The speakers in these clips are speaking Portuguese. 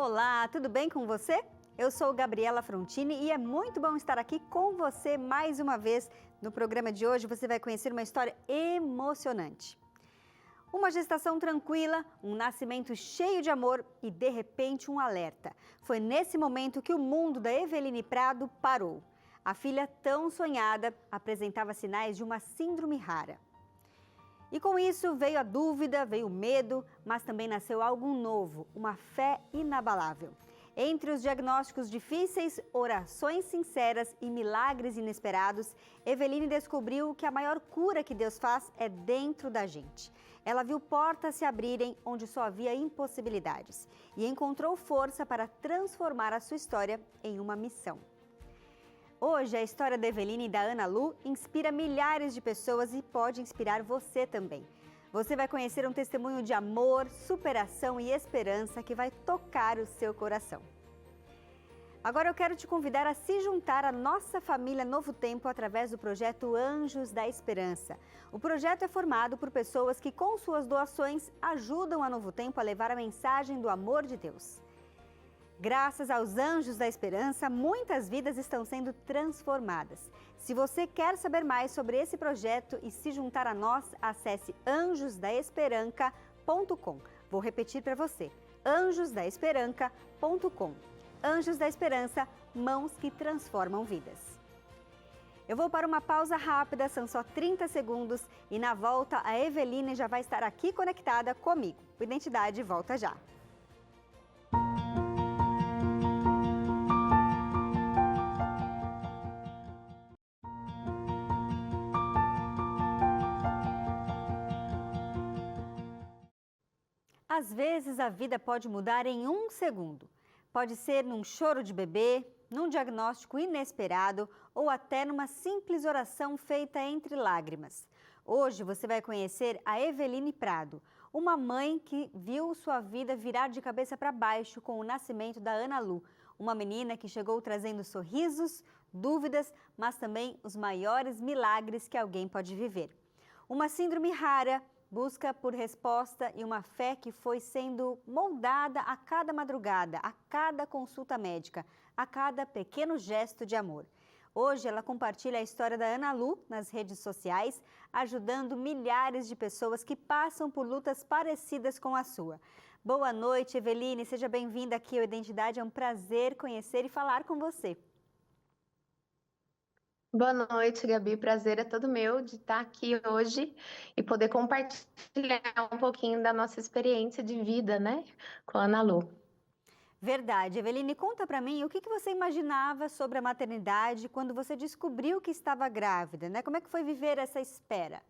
Olá, tudo bem com você? Eu sou Gabriela Frontini e é muito bom estar aqui com você mais uma vez. No programa de hoje você vai conhecer uma história emocionante. Uma gestação tranquila, um nascimento cheio de amor e, de repente, um alerta. Foi nesse momento que o mundo da Eveline Prado parou. A filha tão sonhada apresentava sinais de uma síndrome rara. E com isso veio a dúvida, veio o medo, mas também nasceu algo novo, uma fé inabalável. Entre os diagnósticos difíceis, orações sinceras e milagres inesperados, Eveline descobriu que a maior cura que Deus faz é dentro da gente. Ela viu portas se abrirem onde só havia impossibilidades e encontrou força para transformar a sua história em uma missão. Hoje, a história da Eveline e da Ana Lu inspira milhares de pessoas e pode inspirar você também. Você vai conhecer um testemunho de amor, superação e esperança que vai tocar o seu coração. Agora eu quero te convidar a se juntar à nossa família Novo Tempo através do projeto Anjos da Esperança. O projeto é formado por pessoas que, com suas doações, ajudam a Novo Tempo a levar a mensagem do amor de Deus. Graças aos Anjos da Esperança, muitas vidas estão sendo transformadas. Se você quer saber mais sobre esse projeto e se juntar a nós, acesse anjosdaesperanca.com. Vou repetir para você, anjosdaesperanca.com. Anjos da Esperança, mãos que transformam vidas. Eu vou para uma pausa rápida, são só 30 segundos e na volta a Eveline já vai estar aqui conectada comigo. O Identidade volta já. Às vezes a vida pode mudar em um segundo. Pode ser num choro de bebê, num diagnóstico inesperado ou até numa simples oração feita entre lágrimas. Hoje você vai conhecer a Eveline Prado, uma mãe que viu sua vida virar de cabeça para baixo com o nascimento da Ana Lu, uma menina que chegou trazendo sorrisos, dúvidas, mas também os maiores milagres que alguém pode viver. Uma síndrome rara, busca por resposta e uma fé que foi sendo moldada a cada madrugada, a cada consulta médica, a cada pequeno gesto de amor. Hoje ela compartilha a história da Ana Lu nas redes sociais, ajudando milhares de pessoas que passam por lutas parecidas com a sua. Boa noite, Eveline, seja bem-vinda aqui ao Identidade, é um prazer conhecer e falar com você. Boa noite, Gabi. Prazer é todo meu de estar aqui hoje e poder compartilhar um pouquinho da nossa experiência de vida, né, com a Ana Lu. Verdade. Eveline, conta pra mim o que você imaginava sobre a maternidade quando você descobriu que estava grávida, né? Como é que foi viver essa espera?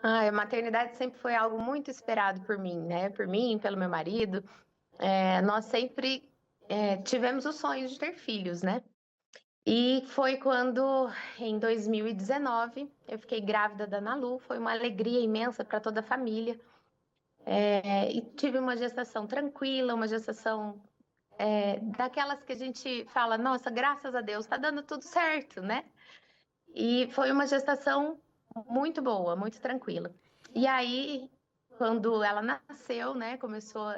A maternidade sempre foi algo muito esperado por mim, né? Por mim, pelo meu marido. Nós sempre tivemos o sonho de ter filhos, né? E foi quando, em 2019, eu fiquei grávida da Ana Lu. Foi uma alegria imensa para toda a família. E tive uma gestação tranquila, uma gestação daquelas que a gente fala, nossa, graças a Deus, tá dando tudo certo, né? E foi uma gestação muito boa, muito tranquila. E aí, quando ela nasceu, né,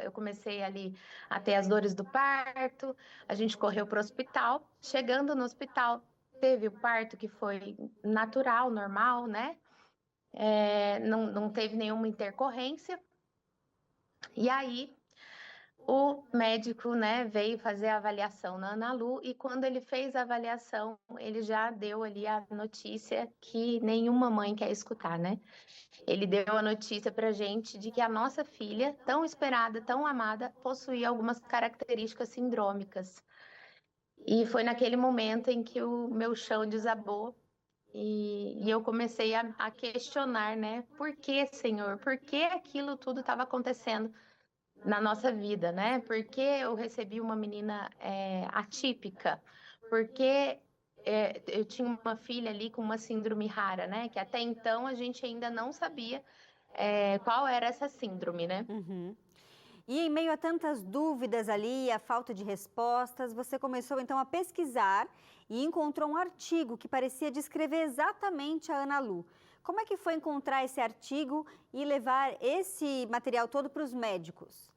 eu comecei ali a ter as dores do parto, a gente correu para o hospital. Chegando no hospital, teve o parto que foi natural, normal, né? Não teve nenhuma intercorrência. E aí, o médico, né, veio fazer a avaliação na Ana Lu e quando ele fez a avaliação, ele já deu ali a notícia que nenhuma mãe quer escutar, né? Ele deu a notícia pra gente de que a nossa filha, tão esperada, tão amada, possuía algumas características sindrômicas. E foi naquele momento em que o meu chão desabou e eu comecei a questionar, né? Por que, Senhor? Por que aquilo tudo estava acontecendo na nossa vida, né? Porque eu recebi uma menina atípica, porque eu tinha uma filha ali com uma síndrome rara, né? Que até então a gente ainda não sabia qual era essa síndrome, né? Uhum. E em meio a tantas dúvidas ali, a falta de respostas, você começou então a pesquisar e encontrou um artigo que parecia descrever exatamente a Ana Lu. Como é que foi encontrar esse artigo e levar esse material todo para os médicos?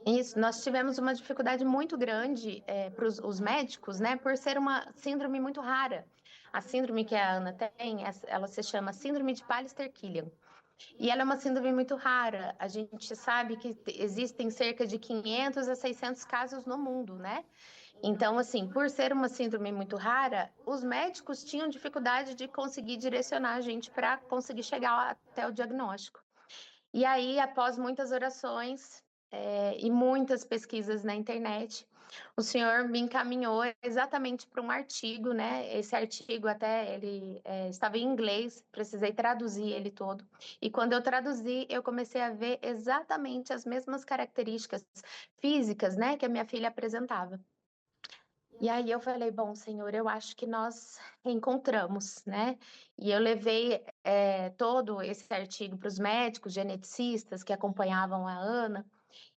Isso, nós tivemos uma dificuldade muito grande para os médicos, né, por ser uma síndrome muito rara. A síndrome que a Ana tem, ela se chama Síndrome de Pallister-Killian. E ela é uma síndrome muito rara. A gente sabe que existem cerca de 500 a 600 casos no mundo, né? Então, assim, por ser uma síndrome muito rara, os médicos tinham dificuldade de conseguir direcionar a gente para conseguir chegar até o diagnóstico. E aí, após muitas orações, e muitas pesquisas na internet, o senhor me encaminhou exatamente para um artigo, né? Esse artigo até ele estava em inglês, precisei traduzir ele todo. E quando eu traduzi, eu comecei a ver exatamente as mesmas características físicas, né, que a minha filha apresentava. E aí eu falei, bom, senhor, eu acho que nós encontramos, né? E eu levei todo esse artigo para os médicos geneticistas que acompanhavam a Ana.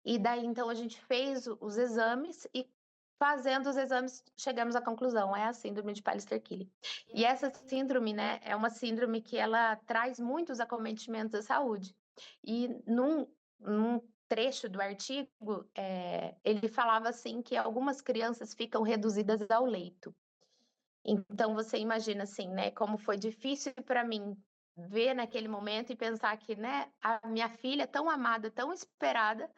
E daí, então, a gente fez os exames e, fazendo os exames, chegamos à conclusão, é a síndrome de Pallister-Killian. E essa síndrome, né, é uma síndrome que ela traz muitos acometimentos à saúde. E num trecho do artigo, ele falava assim que algumas crianças ficam reduzidas ao leito. Então, você imagina assim, né, como foi difícil para mim ver naquele momento e pensar que, né, a minha filha tão amada, tão esperada,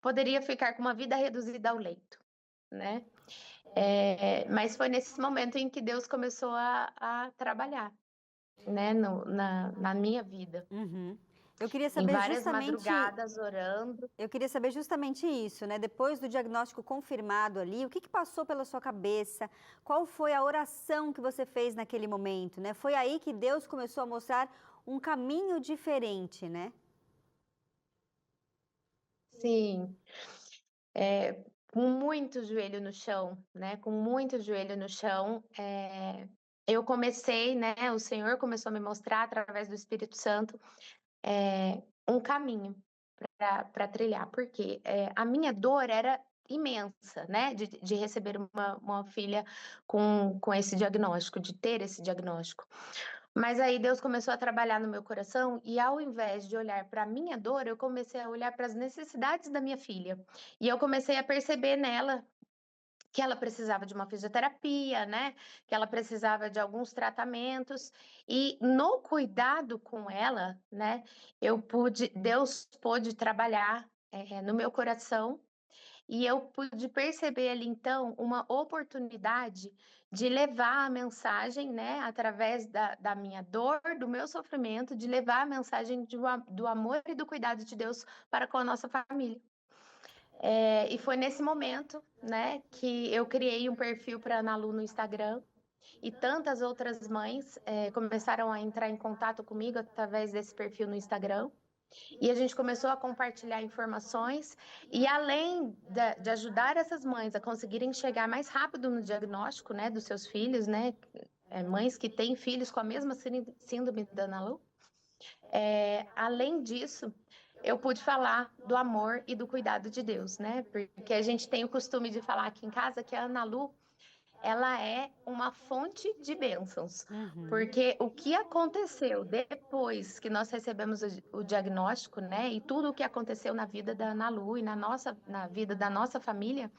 poderia ficar com uma vida reduzida ao leito, né? Mas foi nesse momento em que Deus começou a trabalhar, né, na minha vida. Uhum. Eu queria Em saber várias justamente, madrugadas orando. eu queria saber justamente isso, né? Depois do diagnóstico confirmado ali, o que passou pela sua cabeça? Qual foi a oração que você fez naquele momento, né? Foi aí que Deus começou a mostrar um caminho diferente, né? Sim, com muito joelho no chão, né? Com muito joelho no chão, eu comecei, né? O Senhor começou a me mostrar através do Espírito Santo um caminho para trilhar, porque a minha dor era imensa, né? De receber uma filha com esse diagnóstico, de ter esse diagnóstico. Mas aí Deus começou a trabalhar no meu coração e ao invés de olhar para a minha dor, eu comecei a olhar para as necessidades da minha filha. E eu comecei a perceber nela que ela precisava de uma fisioterapia, né? Que ela precisava de alguns tratamentos. E no cuidado com ela, né? Deus pôde trabalhar no meu coração e eu pude perceber ali, então, uma oportunidade de levar a mensagem, né, através da minha dor, do meu sofrimento, de levar a mensagem do amor e do cuidado de Deus para com a nossa família. E foi nesse momento, né, que eu criei um perfil para a Ana Lu no Instagram e tantas outras mães começaram a entrar em contato comigo através desse perfil no Instagram. E a gente começou a compartilhar informações e além de ajudar essas mães a conseguirem chegar mais rápido no diagnóstico, né, dos seus filhos, né, mães que têm filhos com a mesma síndrome da Ana Lu, além disso, eu pude falar do amor e do cuidado de Deus, né, porque a gente tem o costume de falar aqui em casa que a Ana Lu ela é uma fonte de bênçãos, Uhum. porque o que aconteceu depois que nós recebemos o diagnóstico, né, e tudo o que aconteceu na vida da Ana Lu e na vida da nossa família,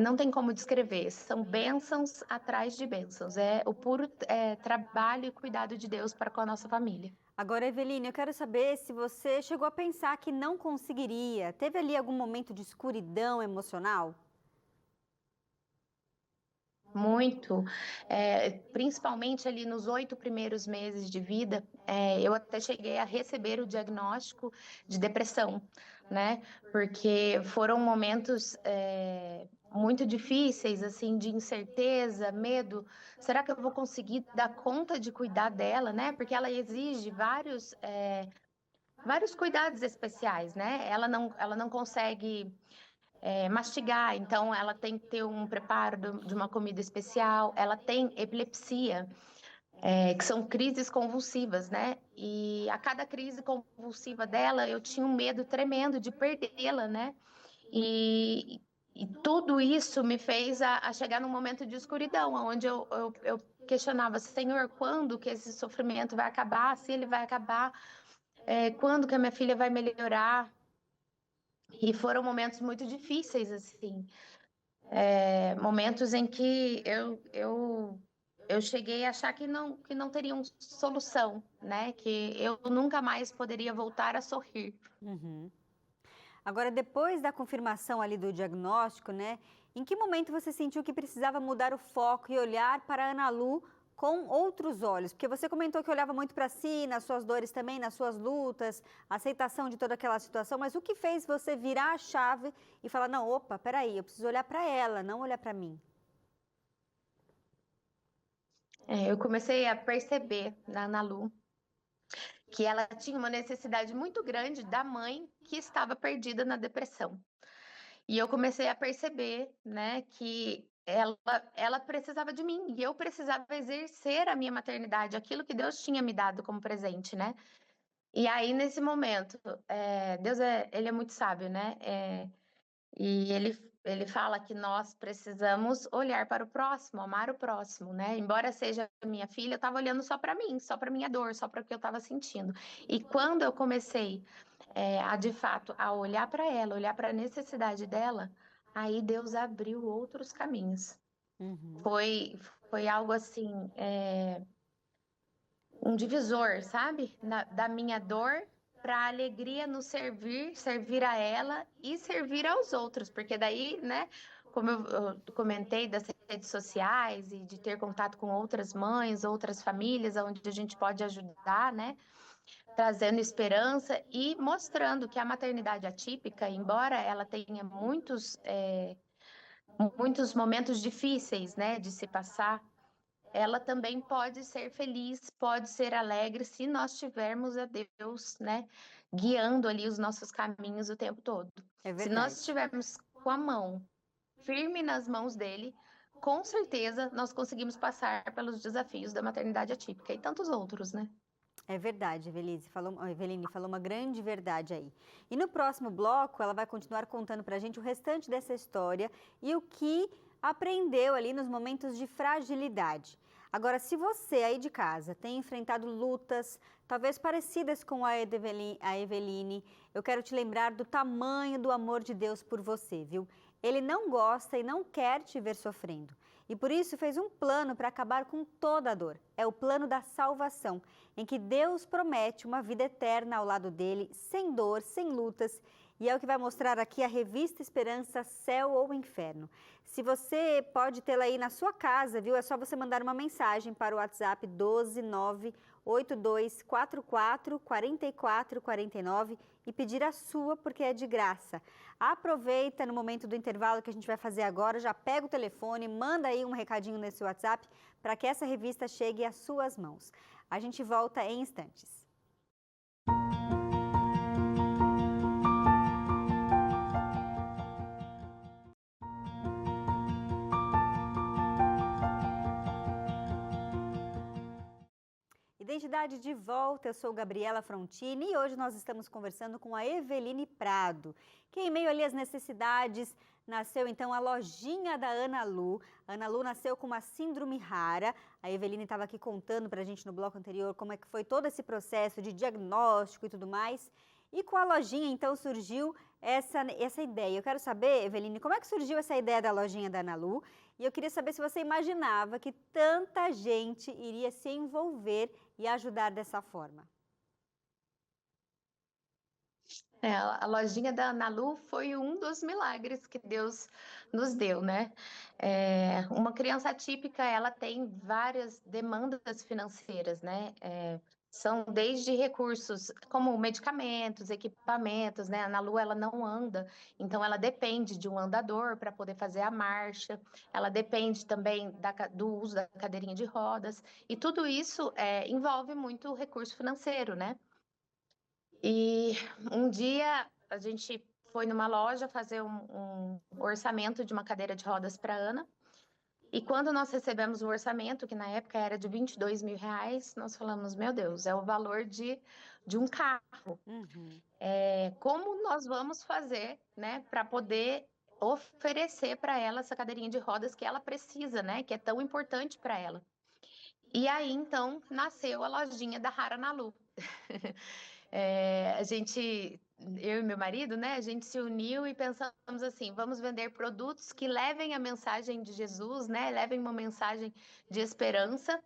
não tem como descrever, são bênçãos atrás de bênçãos, é o puro trabalho e cuidado de Deus para com a nossa família. Agora, Eveline, eu quero saber se você chegou a pensar que não conseguiria. Teve ali algum momento de escuridão emocional? Muito, principalmente ali nos 8 primeiros meses de vida, eu até cheguei a receber o diagnóstico de depressão, né? Porque foram momentos muito difíceis, assim, de incerteza, medo. Será que eu vou conseguir dar conta de cuidar dela, né? Porque ela exige vários cuidados especiais, né? Ela não consegue mastigar, então ela tem que ter um preparo de uma comida especial, ela tem epilepsia, que são crises convulsivas, né? E a cada crise convulsiva dela, eu tinha um medo tremendo de perdê-la, né? E, e tudo isso me fez a chegar num momento de escuridão, onde eu questionava, Senhor, quando que esse sofrimento vai acabar? Se ele vai acabar? Quando que a minha filha vai melhorar? E foram momentos muito difíceis, assim, momentos em que eu cheguei a achar que não teriam solução, né? Que eu nunca mais poderia voltar a sorrir. Uhum. Agora, depois da confirmação ali do diagnóstico, né? Em que momento você sentiu que precisava mudar o foco e olhar para a Ana Lu com outros olhos? Porque você comentou que olhava muito para si, nas suas dores também, nas suas lutas, a aceitação de toda aquela situação, mas o que fez você virar a chave e falar, não, opa, peraí, eu preciso olhar para ela, não olhar para mim? Eu comecei a perceber na Ana Lu que ela tinha uma necessidade muito grande da mãe que estava perdida na depressão. E eu comecei a perceber, né, que ela precisava de mim e eu precisava exercer a minha maternidade, aquilo que Deus tinha me dado como presente, né? E aí, nesse momento, Deus ele é muito sábio, né? E ele fala que nós precisamos olhar para o próximo, amar o próximo, né? Embora seja minha filha, eu estava olhando só para mim, só para minha dor, só para o que eu estava sentindo. E quando eu comecei a de fato a olhar para ela, olhar para a necessidade dela, aí Deus abriu outros caminhos. Uhum. Foi, foi algo assim, um divisor, sabe? Da minha dor para a alegria no servir, servir a ela e servir aos outros, porque daí, né, como eu comentei das redes sociais e de ter contato com outras mães, outras famílias, onde a gente pode ajudar, né, trazendo esperança e mostrando que a maternidade atípica, embora ela tenha muitos momentos difíceis, né, de se passar, ela também pode ser feliz, pode ser alegre, se nós tivermos a Deus, né, guiando ali os nossos caminhos o tempo todo. É Se nós verdade. estivermos com a mão firme nas mãos dele, com certeza nós conseguimos passar pelos desafios da maternidade atípica e tantos outros, né? É verdade, Eveline falou uma grande verdade aí. E no próximo bloco, ela vai continuar contando para a gente o restante dessa história e o que aprendeu ali nos momentos de fragilidade. Agora, se você aí de casa tem enfrentado lutas, talvez parecidas com a Eveline, eu quero te lembrar do tamanho do amor de Deus por você, viu? Ele não gosta e não quer te ver sofrendo. E por isso fez um plano para acabar com toda a dor. É o plano da salvação, em que Deus promete uma vida eterna ao lado dele, sem dor, sem lutas. E é o que vai mostrar aqui a revista Esperança, Céu ou Inferno. Se você pode tê-la aí na sua casa, viu? É só você mandar uma mensagem para o WhatsApp 12982444449 e pedir a sua, porque é de graça. Aproveita no momento do intervalo que a gente vai fazer agora, já pega o telefone, manda aí um recadinho nesse WhatsApp para que essa revista chegue às suas mãos. A gente volta em instantes. Identidade de volta, eu sou Gabriela Frontini e hoje nós estamos conversando com a Eveline Prado, que em meio ali às necessidades nasceu então a lojinha da Ana Lu. A Ana Lu nasceu com uma síndrome rara. A Eveline estava aqui contando para a gente no bloco anterior como é que foi todo esse processo de diagnóstico e tudo mais. E com a lojinha então surgiu essa ideia. Eu quero saber, Eveline, como é que surgiu essa ideia da lojinha da Ana Lu? E eu queria saber se você imaginava que tanta gente iria se envolver e ajudar dessa forma. A lojinha da Ana Lu foi um dos milagres que Deus nos deu, né? Uma criança atípica, ela tem várias demandas financeiras, né? São desde recursos como medicamentos, equipamentos, né? A Ana Lu, ela não anda, então ela depende de um andador para poder fazer a marcha, ela depende também do uso da cadeirinha de rodas, e tudo isso envolve muito recurso financeiro, né? E um dia a gente foi numa loja fazer um orçamento de uma cadeira de rodas para Ana. E quando nós recebemos o orçamento, que na época era de R$ 22.000, nós falamos, meu Deus, é o valor de um carro. Uhum. Como nós vamos fazer, né, para poder oferecer para ela essa cadeirinha de rodas que ela precisa, né, que é tão importante para ela. E aí, então, nasceu a lojinha da Rara Nalu. Eu e meu marido, né, a gente se uniu e pensamos assim, vamos vender produtos que levem a mensagem de Jesus, né, levem uma mensagem de esperança.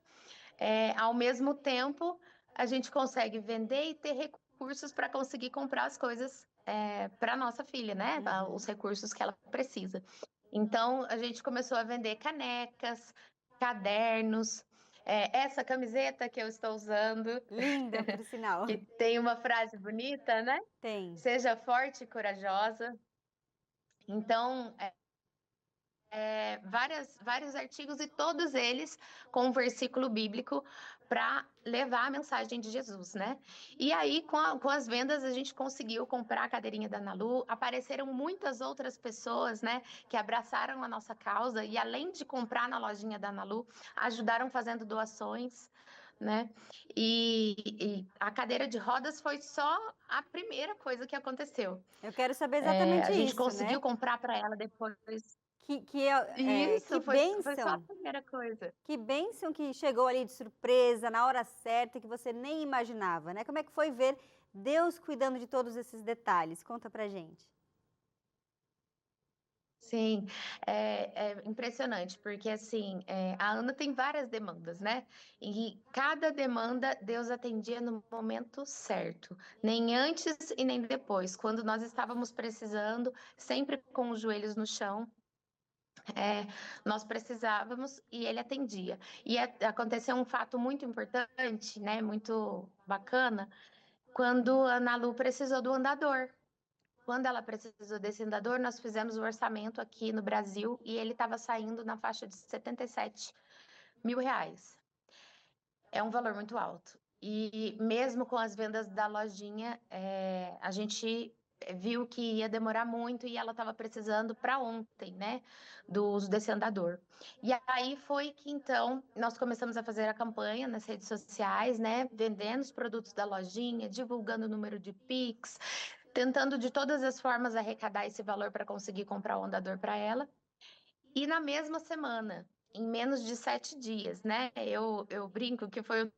Ao mesmo tempo, a gente consegue vender e ter recursos para conseguir comprar as coisas para nossa filha, né, os Uhum. recursos que ela precisa. Então, a gente começou a vender canecas, cadernos, essa camiseta que eu estou usando, Linda, por sinal. que tem uma frase bonita, né? Tem. Seja forte e corajosa. Então, vários artigos e todos eles com um versículo bíblico para levar a mensagem de Jesus, né? E aí, com as vendas, a gente conseguiu comprar a cadeirinha da Nalu. Apareceram muitas outras pessoas, né, que abraçaram a nossa causa e, além de comprar na lojinha da Nalu, ajudaram fazendo doações. Né? E a cadeira de rodas foi só a primeira coisa que aconteceu. Eu quero saber exatamente A gente isso, né? conseguiu comprar para ela depois. Que Isso, foi só a bênção, primeira coisa. que bênção que chegou ali de surpresa, na hora certa, que você nem imaginava, né? Como é que foi ver Deus cuidando de todos esses detalhes? Conta pra gente. Sim, é impressionante, porque assim, a Ana tem várias demandas, né? E cada demanda Deus atendia no momento certo, nem antes e nem depois, quando nós estávamos precisando, sempre com os joelhos no chão. Nós precisávamos e ele atendia. E aconteceu um fato muito importante, né? Muito bacana, quando a Ana Lu precisou do andador. Quando ela precisou desse andador, nós fizemos o orçamento aqui no Brasil e ele estava saindo na faixa de R$ 77.000. É um valor muito alto. E mesmo com as vendas da lojinha, a gente viu que ia demorar muito e ela estava precisando para ontem, né, do uso desse andador. E aí foi que então nós começamos a fazer a campanha nas redes sociais, né, vendendo os produtos da lojinha, divulgando o número de Pix, tentando de todas as formas arrecadar esse valor para conseguir comprar o andador para ela. E na mesma semana, em menos de 7 dias, né? Eu brinco que foi o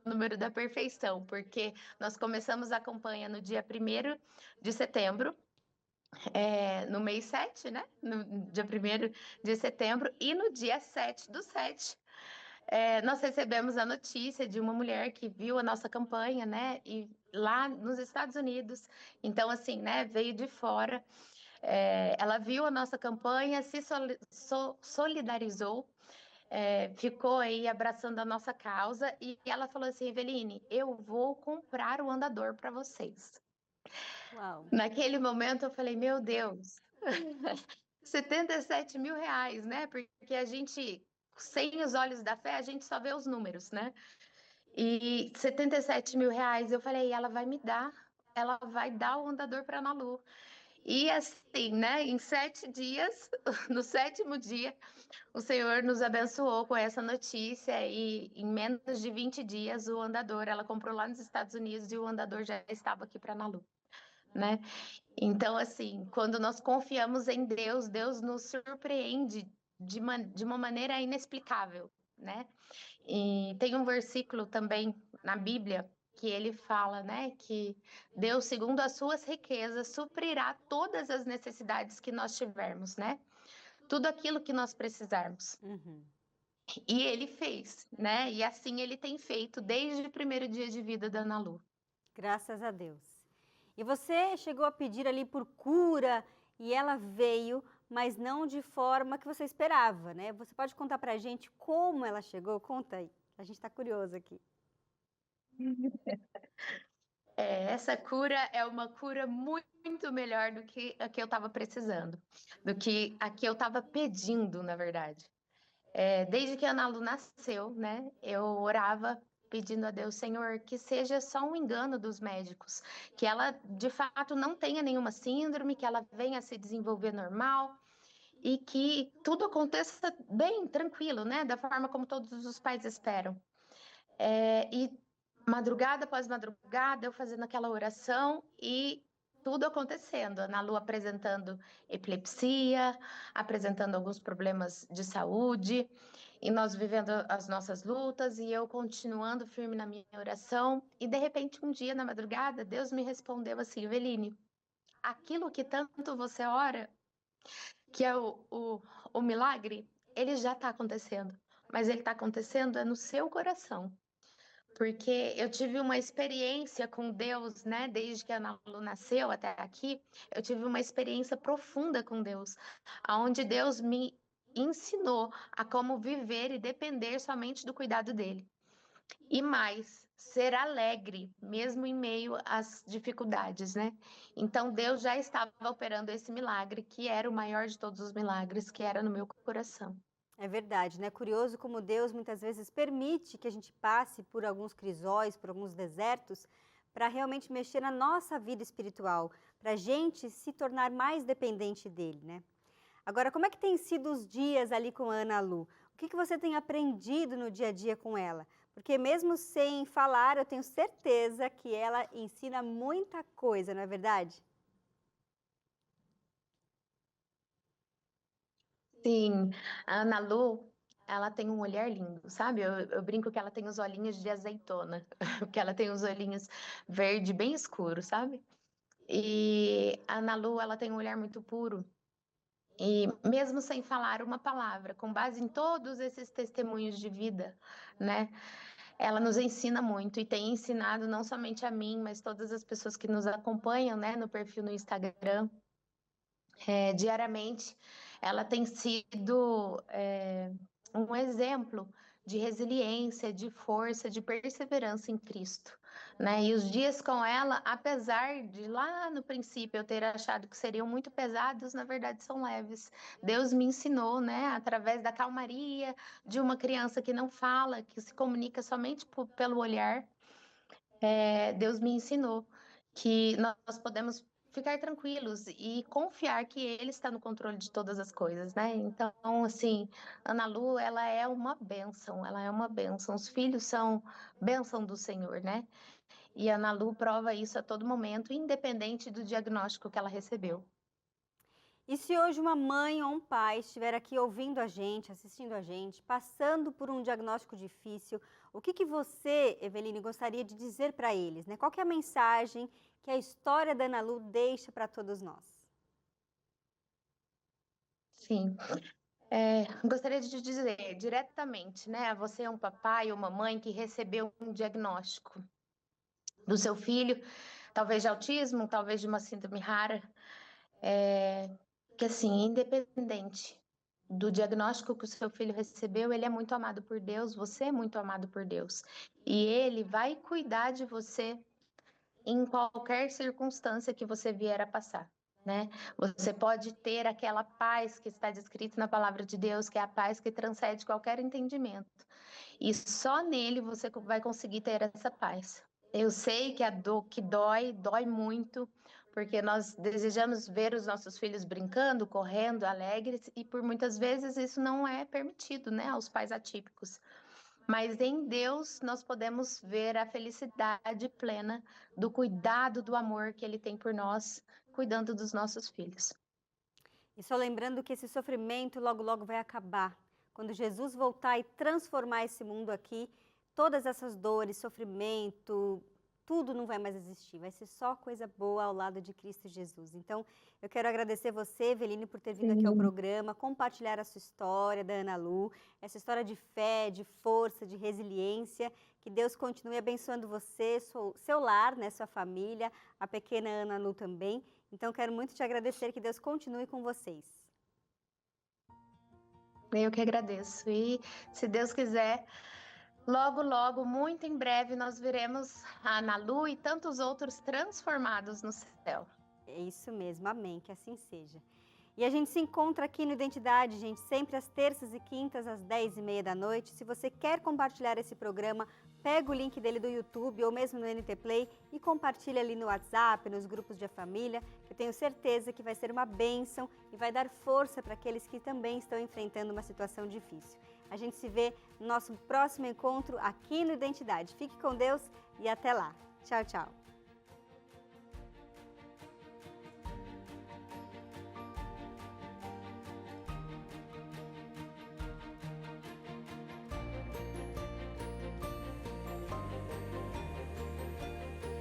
número da perfeição, porque nós começamos a campanha no dia 1º de setembro, no mês 7, né? No dia 1º de setembro, e no dia 7/7, nós recebemos a notícia de uma mulher que viu a nossa campanha, né? E lá nos Estados Unidos. Então, assim, né? Veio de fora. Ela viu a nossa campanha, se solidarizou, ficou aí abraçando a nossa causa e ela falou assim: Eveline, eu vou comprar o andador para vocês. Uau! Naquele momento eu falei: meu Deus, R$ 77.000, né? Porque a gente, sem os olhos da fé, a gente só vê os números, né? E R$ 77.000, eu falei: ela vai dar o andador para a Nalu. E assim, né? Em 7 dias, no sétimo dia, o Senhor nos abençoou com essa notícia e em menos de 20 dias o andador, ela comprou lá nos Estados Unidos e o andador já estava aqui para Nalu, né? Então, assim, quando nós confiamos em Deus, Deus nos surpreende de uma maneira inexplicável, né? E tem um versículo também na Bíblia que ele fala, né, que Deus, segundo as suas riquezas, suprirá todas as necessidades que nós tivermos, né? Tudo aquilo que nós precisarmos. Uhum. E ele fez, né? E assim ele tem feito desde o primeiro dia de vida da Ana Lu. Graças a Deus. E você chegou a pedir ali por cura e ela veio, mas não de forma que você esperava, né? Você pode contar pra gente como ela chegou? Conta aí. A gente tá curioso aqui. Essa cura é uma cura muito melhor do que a que eu estava precisando, do que a que eu estava pedindo, na verdade. Desde que a Ana Lu nasceu, né, eu orava pedindo a Deus, Senhor, que seja só um engano dos médicos, que ela de fato não tenha nenhuma síndrome, que ela venha a se desenvolver normal e que tudo aconteça bem, tranquilo, né, da forma como todos os pais esperam. E madrugada após madrugada, eu fazendo aquela oração e tudo acontecendo. A Ana Lu apresentando epilepsia, apresentando alguns problemas de saúde. e nós vivendo as nossas lutas e eu continuando firme na minha oração. E de repente, um dia na madrugada, Deus me respondeu assim: Eveline, aquilo que tanto você ora, que é o milagre, ele já está acontecendo. Mas ele está acontecendo é no seu coração. Porque eu tive uma experiência com Deus, né? Desde que a Ana Lu nasceu até aqui, eu tive uma experiência profunda com Deus, onde Deus me ensinou a como viver e depender somente do cuidado dele. E mais, ser alegre, mesmo em meio às dificuldades, né? Então Deus já estava operando esse milagre, que era o maior de todos os milagres, que era no meu coração. É verdade, né? Curioso como Deus muitas vezes permite que a gente passe por alguns crisóis, por alguns desertos, para realmente mexer na nossa vida espiritual, para a gente se tornar mais dependente dele, né? Agora, como é que tem sido os dias ali com a Ana Lu? O que você tem aprendido no dia a dia com ela? Porque mesmo sem falar, eu tenho certeza que ela ensina muita coisa, não é verdade? Sim, a Ana Lu, ela tem um olhar lindo, sabe? Eu brinco que ela tem os olhinhos de azeitona, porque ela tem os olhinhos verde bem escuro, sabe? E a Ana Lu, ela tem um olhar muito puro. E mesmo sem falar uma palavra, com base em todos esses testemunhos de vida, né? Ela nos ensina muito e tem ensinado não somente a mim, mas todas as pessoas que nos acompanham, né, no perfil no Instagram, diariamente. Ela tem sido um exemplo de resiliência, de força, de perseverança em Cristo, né? E os dias com ela, apesar de lá no princípio eu ter achado que seriam muito pesados, na verdade são leves. Deus me ensinou, né, através da calmaria de uma criança que não fala, que se comunica somente pelo olhar. Deus me ensinou que nós podemos ficar tranquilos e confiar que Ele está no controle de todas as coisas, né? Então, assim, Ana Lu, ela é uma bênção, ela é uma bênção. Os filhos são bênção do Senhor, né? E a Ana Lu prova isso a todo momento, independente do diagnóstico que ela recebeu. E se hoje uma mãe ou um pai estiver aqui ouvindo a gente, assistindo a gente, passando por um diagnóstico difícil, o que você, Eveline, gostaria de dizer para eles, né? Qual que é a mensagem que a história da Ana Lu deixa para todos nós? Sim. Gostaria de te dizer diretamente, né? Você é um papai ou uma mãe que recebeu um diagnóstico do seu filho, talvez de autismo, talvez de uma síndrome rara, que assim, independente do diagnóstico que o seu filho recebeu, ele é muito amado por Deus, você é muito amado por Deus. E ele vai cuidar de você em qualquer circunstância que você vier a passar, né? Você pode ter aquela paz que está descrita na palavra de Deus, que é a paz que transcende qualquer entendimento. E só nele você vai conseguir ter essa paz. Eu sei que a dor que dói muito, porque nós desejamos ver os nossos filhos brincando, correndo, alegres, e por muitas vezes isso não é permitido, né, aos pais atípicos. Mas em Deus nós podemos ver a felicidade plena do cuidado, do amor que Ele tem por nós, cuidando dos nossos filhos. E só lembrando que esse sofrimento logo, logo vai acabar. Quando Jesus voltar e transformar esse mundo aqui, todas essas dores, sofrimento, tudo não vai mais existir. Vai ser só coisa boa ao lado de Cristo Jesus. Então, eu quero agradecer você, Eveline, por ter vindo aqui ao programa, compartilhar a sua história da Ana Lu, essa história de fé, de força, de resiliência. Que Deus continue abençoando você, seu lar, né, sua família, a pequena Ana Lu também. Então, quero muito te agradecer, que Deus continue com vocês. Eu que agradeço. E, se Deus quiser, logo, logo, muito em breve, nós veremos a Ana Lu e tantos outros transformados no céu. É isso mesmo, amém, que assim seja. E a gente se encontra aqui no Identidade, gente, sempre às terças e quintas, às 10h30 da noite. Se você quer compartilhar esse programa, pega o link dele do YouTube ou mesmo no NT Play e compartilha ali no WhatsApp, nos grupos de família, que eu tenho certeza que vai ser uma bênção e vai dar força para aqueles que também estão enfrentando uma situação difícil. A gente se vê no nosso próximo encontro aqui no Identidade. Fique com Deus e até lá. Tchau, tchau.